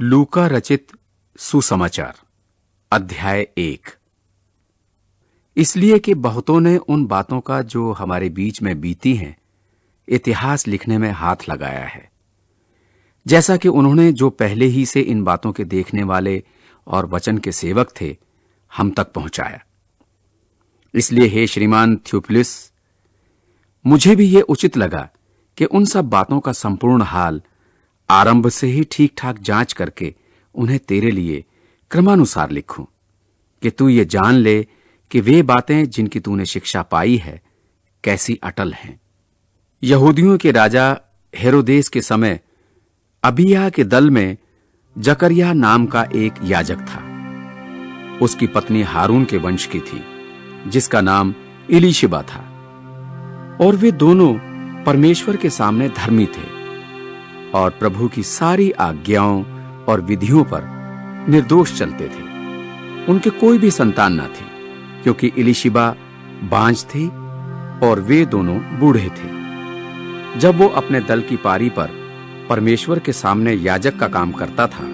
लूका रचित सुसमाचार अध्याय 1। इसलिए कि बहुतों ने उन बातों का जो हमारे बीच में बीती हैं इतिहास लिखने में हाथ लगाया है, जैसा कि उन्होंने जो पहले ही से इन बातों के देखने वाले और वचन के सेवक थे हम तक पहुंचाया। इसलिए हे श्रीमान थियोफिलुस, मुझे भी यह उचित लगा कि उन सब बातों का संपूर्ण हाल आरंभ से ही ठीक ठाक जांच करके उन्हें तेरे लिए क्रमानुसार लिखूं, कि तू ये जान ले कि वे बातें जिनकी तूने शिक्षा पाई है कैसी अटल हैं। यहूदियों के राजा हेरोदेस के समय अबिय्याह के दल में जकरिया नाम का एक याजक था। उसकी पत्नी हारून के वंश की थी, जिसका नाम इलीशिबा था, और वे दोनों परमेश्वर के सामने धर्मी थे और प्रभु की सारी आज्ञाओं और विधियों पर निर्दोष चलते थे। उनके कोई भी संतान न थी, क्योंकि इलीशिबा बांझ थी और वे दोनों बूढ़े थे। जब वो अपने दल की पारी पर परमेश्वर के सामने याजक का काम करता था,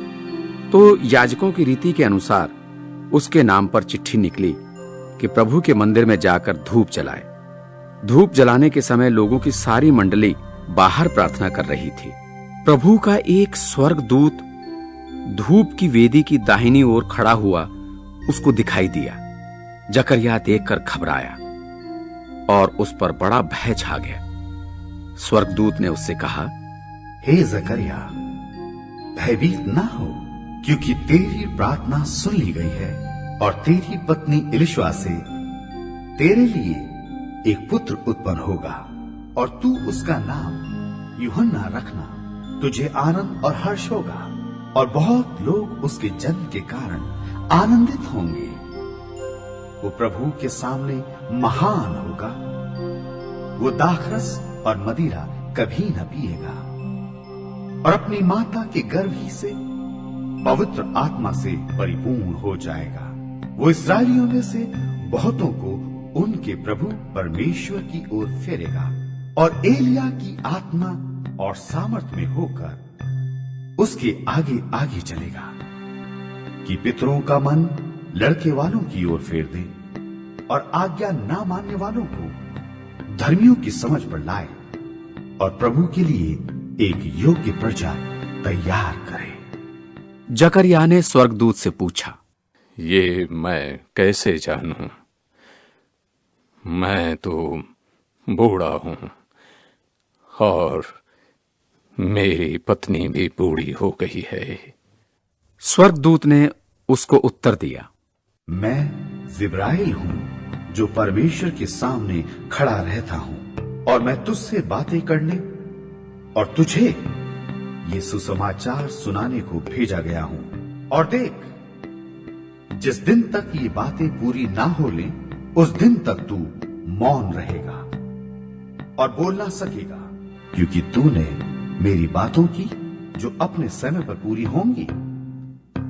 तो याजकों की रीति के अनुसार उसके नाम पर चिट्ठी निकली कि प्रभु के मंदिर में जाकर धूप जलाए। धूप जलाने के समय लोगों की सारी मंडली बाहर प्रार्थना कर रही थी। प्रभु का एक स्वर्गदूत धूप की वेदी की दाहिनी ओर खड़ा हुआ उसको दिखाई दिया। जकरिया देखकर घबराया और उस पर बड़ा भय छा गया। स्वर्गदूत ने उससे कहा, हे जकरिया, भयभीत ना हो, क्योंकि तेरी प्रार्थना सुन ली गई है और तेरी पत्नी इलिशबा से तेरे लिए एक पुत्र उत्पन्न होगा और तू उसका नाम यूहन्ना रखना। तुझे आनंद और हर्ष होगा और बहुत लोग उसके जन्म के कारण आनंदित होंगे। वो प्रभु के सामने महान होगा। वो दाखरस और मदिरा कभी न पिएगा और अपनी माता के गर्भ ही से पवित्र आत्मा से परिपूर्ण हो जाएगा। वो इस्राएलियों में से बहुतों को उनके प्रभु परमेश्वर की ओर फेरेगा और एलिया की आत्मा और सामर्थ में होकर उसके आगे आगे चलेगा, कि पितरों का मन लड़के वालों की ओर फेर दे और आज्ञा ना मानने वालों को धर्मियों की समझ पर लाए और प्रभु के लिए एक योग्य प्रजा तैयार करे। जकरिया ने स्वर्गदूत से पूछा, ये मैं कैसे जानूं? मैं तो बूढ़ा हूं और मेरी पत्नी भी बूढ़ी हो गई है। स्वर्गदूत ने उसको उत्तर दिया, मैं जिब्राइल हूं, जो परमेश्वर के सामने खड़ा रहता हूं, और मैं तुझसे बातें करने और तुझे ये सुसमाचार सुनाने को भेजा गया हूं। और देख, जिस दिन तक ये बातें पूरी ना हो लें, उस दिन तक तू मौन रहेगा और बोल ना सकेगा, क्योंकि तूने मेरी बातों की जो अपने समय पर पूरी होंगी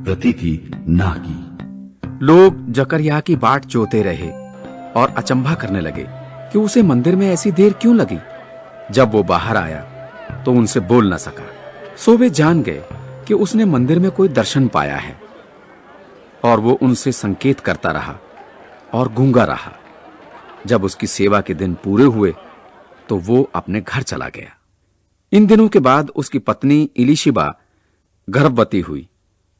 प्रतीति ना की। लोग जकरिया की बाट जोते रहे और अचंभा करने लगे कि उसे मंदिर में ऐसी देर क्यों लगी। जब वो बाहर आया तो उनसे बोल न सका, सो वे जान गए कि उसने मंदिर में कोई दर्शन पाया है। और वो उनसे संकेत करता रहा और गूंगा रहा। जब उसकी सेवा के दिन पूरे हुए तो वो अपने घर चला गया। इन दिनों के बाद उसकी पत्नी इलीशिबा गर्भवती हुई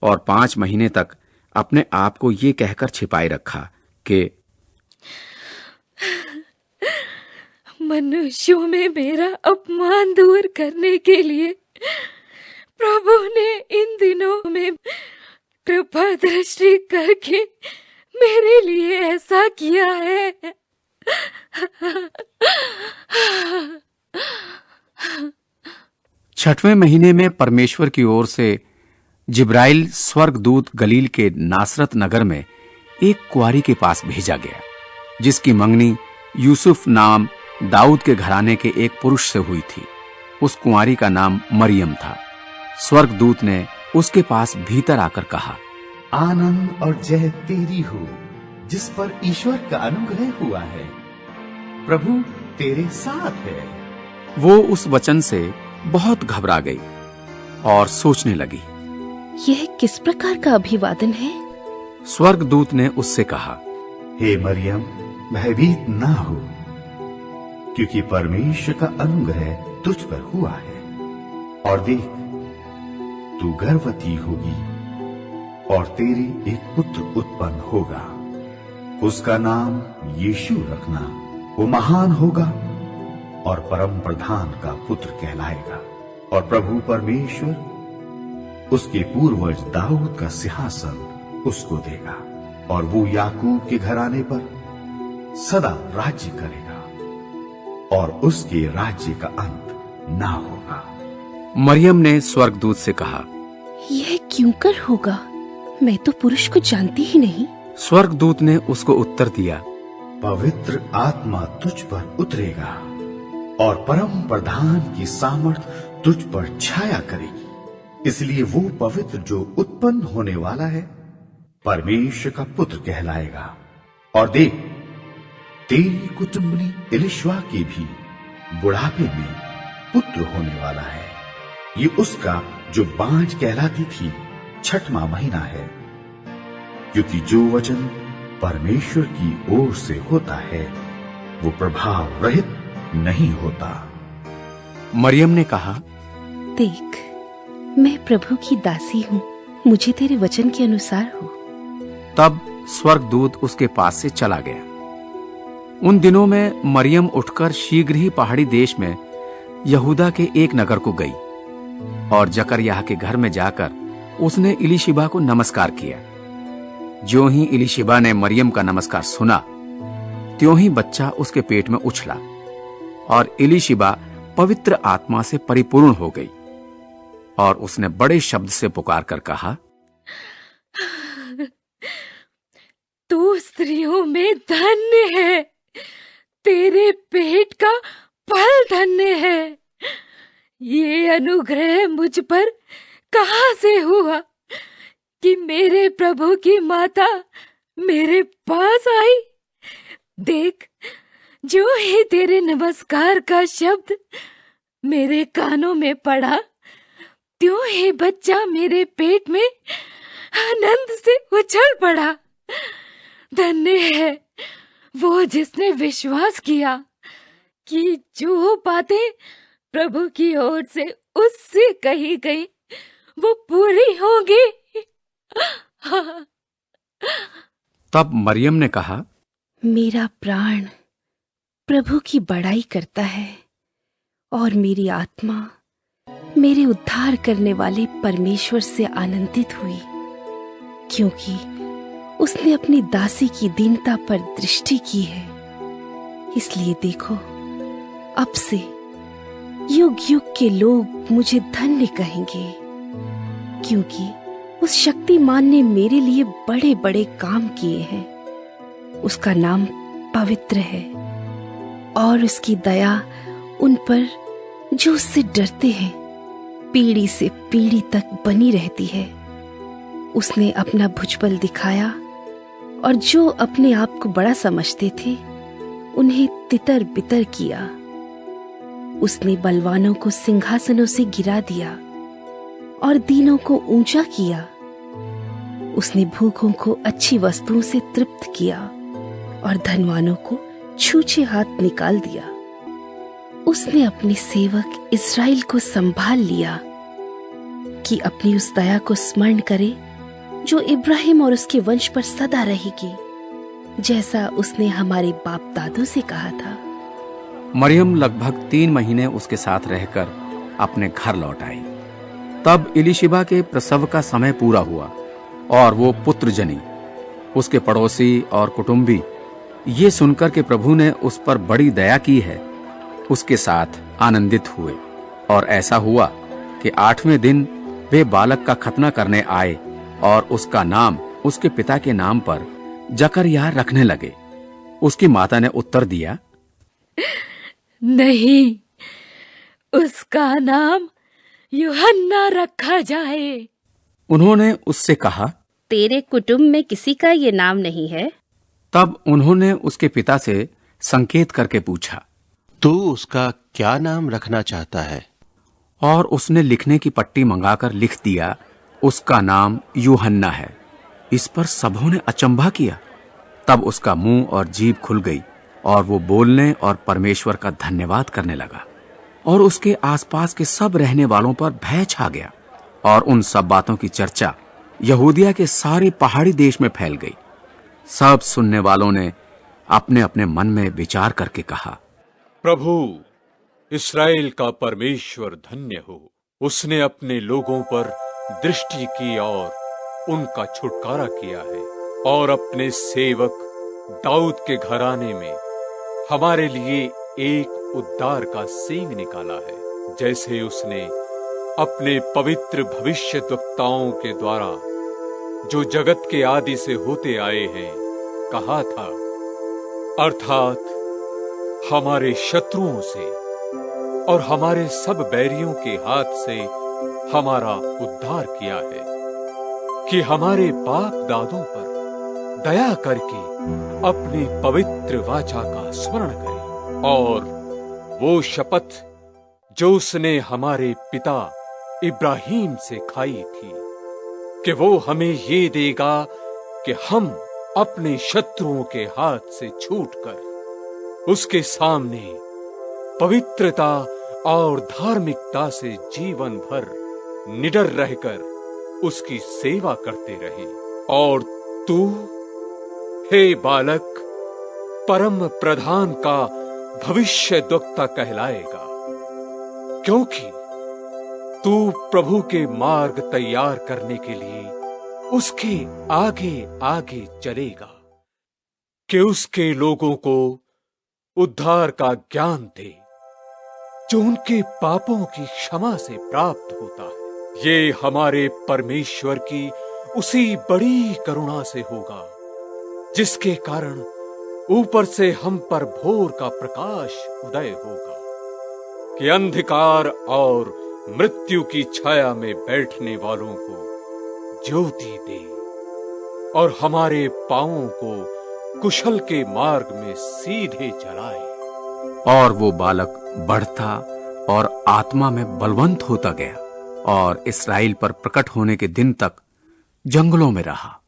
और 5 महीने तक अपने आप को ये कहकर छिपाए रखा कि मनुष्यों में मेरा अपमान दूर करने के लिए प्रभु ने इन दिनों में कृपा दृष्टि करके मेरे लिए ऐसा किया है। 6वें महीने में परमेश्वर की ओर से जिब्राइल स्वर्गदूत गलील के नासरत नगर में एक कुंवारी के पास भेजा गया, जिसकी मंगनी यूसुफ नाम दाऊद के घराने के एक पुरुष से हुई थी। उस कुंवारी का नाम मरियम था। स्वर्गदूत ने उसके पास भीतर आकर कहा, आनंद और जय तेरी हो, जिस पर ईश्वर का अनुग्रह हुआ है। प्रभु तेरे साथ है। वो उस वचन से बहुत घबरा गई और सोचने लगी, यह किस प्रकार का अभिवादन है? स्वर्गदूत ने उससे कहा, हे मरियम, भयभीत ना हो, क्योंकि परमेश्वर का अनुग्रह तुझ पर हुआ है। और देख, तू गर्भवती होगी और तेरे एक पुत्र उत्पन्न होगा। उसका नाम यीशु रखना। वो महान होगा और परम प्रधान का पुत्र कहलाएगा। और प्रभु परमेश्वर उसके पूर्वज दाऊद का सिंहासन उसको देगा, और वो याकूब के घराने पर सदा राज्य करेगा, और उसके राज्य का अंत ना होगा। मरियम ने स्वर्गदूत से कहा, यह क्यों कर होगा? मैं तो पुरुष को जानती ही नहीं। स्वर्गदूत ने उसको उत्तर दिया, पवित्र आत्मा तुझ पर उतरेगा और परम प्रधान की सामर्थ तुझ पर छाया करेगी। इसलिए वो पवित्र जो उत्पन्न होने वाला है परमेश्वर का पुत्र कहलाएगा। और देख, तेरी कुटुंबनी एलिशबा के भी बुढ़ापे में पुत्र होने वाला है। ये उसका जो बांझ कहलाती थी 6वां महीना है, क्योंकि जो वचन परमेश्वर की ओर से होता है वो प्रभाव रहित नहीं होता। मरियम ने कहा, देख, मैं प्रभु की दासी हूँ, मुझे तेरे वचन के अनुसार हो। तब स्वर्गदूत उसके पास से चला गया। उन दिनों में मरियम उठकर शीघ्र ही पहाड़ी देश में यहूदा के एक नगर को गई, और जकरयाह के घर में जाकर उसने इलीशिबा को नमस्कार किया। ज्यों ही इलीशिबा ने मरियम का नमस्कार सुना, त्यों ही बच्चा उसके पेट में उछला, और इलीशिबा पवित्र आत्मा से परिपूर्ण हो गई, और उसने बड़े शब्द से पुकार कर कहा, तू स्त्रियों में धन्य है, तेरे पेट का फल धन्य है। ये अनुग्रह मुझ पर कहां से हुआ कि मेरे प्रभु की माता मेरे पास आई? देख, जो ही तेरे नमस्कार का शब्द मेरे कानों में पड़ा, त्यों ही बच्चा मेरे पेट में आनंद से उछल पड़ा। धन्य है वो जिसने विश्वास किया कि जो बातें प्रभु की ओर से उससे कही गई वो पूरी होगी। तब मरियम ने कहा, मेरा प्राण प्रभु की बड़ाई करता है, और मेरी आत्मा मेरे उद्धार करने वाले परमेश्वर से आनंदित हुई, क्योंकि उसने अपनी दासी की दीनता पर दृष्टि की है। इसलिए देखो, अब से युग युग के लोग मुझे धन्य कहेंगे, क्योंकि उस शक्तिमान ने मेरे लिए बड़े बड़े काम किए हैं। उसका नाम पवित्र है, और उसकी दया उन पर जो उससे डरते हैं पीढ़ी से पीढ़ी तक बनी रहती है। उसने अपना भुजबल दिखाया, और जो अपने आप को बड़ा समझते थे उन्हें तितर बितर किया। उसने बलवानों को सिंहासनों से गिरा दिया और दीनों को ऊंचा किया। उसने भूखों को अच्छी वस्तुओं से तृप्त किया और धनवानों को छूछे हाथ निकाल दिया। उसने अपने सेवक इस्राएल को संभाल लिया कि अपनी उस दया को स्मरण करे जो इब्राहिम और उसके वंश पर सदा रहेगी, जैसा उसने हमारे बाप दादों से कहा था। मरियम लगभग 3 महीने उसके साथ रहकर अपने घर लौट आई। तब इलीशिबा के प्रसव का समय पूरा हुआ और वो पुत्र जनी। उसके पड़ोसी और कुटुंबी ये सुनकर कि प्रभु ने उस पर बड़ी दया की है, उसके साथ आनंदित हुए। और ऐसा हुआ कि 8वें दिन वे बालक का खतना करने आए और उसका नाम उसके पिता के नाम पर जकरयाह रखने लगे। उसकी माता ने उत्तर दिया, नहीं, उसका नाम यूहन्ना रखा जाए। उन्होंने उससे कहा, तेरे कुटुंब में किसी का ये नाम नहीं है? तब उन्होंने उसके पिता से संकेत करके पूछा, तू उसका क्या नाम रखना चाहता है? और उसने लिखने की पट्टी मंगाकर लिख दिया, उसका नाम यूहन्ना है। इस पर सबों ने अचंभा किया। तब उसका मुंह और जीभ खुल गई और वो बोलने और परमेश्वर का धन्यवाद करने लगा, और उसके आसपास के सब रहने वालों पर भय छा गया, और उन सब बातों की चर्चा यहूदिया के सारे पहाड़ी देश में फैल गई। सब सुनने वालों ने अपने अपने मन में विचार करके कहा, प्रभु, इस्राएल का परमेश्वर धन्य हो। उसने अपने लोगों पर दृष्टि की और उनका छुटकारा किया है, और अपने सेवक दाऊद के घराने में हमारे लिए एक उद्धार का सींग निकाला है, जैसे उसने अपने पवित्र भविष्यद्वक्ताओं के द्वारा, जो जगत के आदि से होते आए हैं, कहा था, अर्थात हमारे शत्रुओं से और हमारे सब बैरियों के हाथ से हमारा उद्धार किया है, कि हमारे बाप दादों पर दया करके अपनी पवित्र वाचा का स्मरण करे, और वो शपथ जो उसने हमारे पिता इब्राहिम से खाई थी, कि वो हमें ये देगा कि हम अपने शत्रुओं के हाथ से छूटकर उसके सामने पवित्रता और धार्मिकता से जीवन भर निडर रहकर उसकी सेवा करते रहे। और तू, हे बालक, परम प्रधान का भविष्यद्वक्ता कहलाएगा, क्योंकि तू प्रभु के मार्ग तैयार करने के लिए उसके आगे आगे चलेगा, कि उसके लोगों को उद्धार का ज्ञान दे, जो उनके पापों की क्षमा से प्राप्त होता है। ये हमारे परमेश्वर की उसी बड़ी करुणा से होगा, जिसके कारण ऊपर से हम पर भोर का प्रकाश उदय होगा, कि अंधकार और मृत्यु की छाया में बैठने वालों को ज्योति दे, और हमारे पांवों को कुशल के मार्ग में सीधे चलाए। और वो बालक बढ़ता और आत्मा में बलवंत होता गया, और इस्राएल पर प्रकट होने के दिन तक जंगलों में रहा।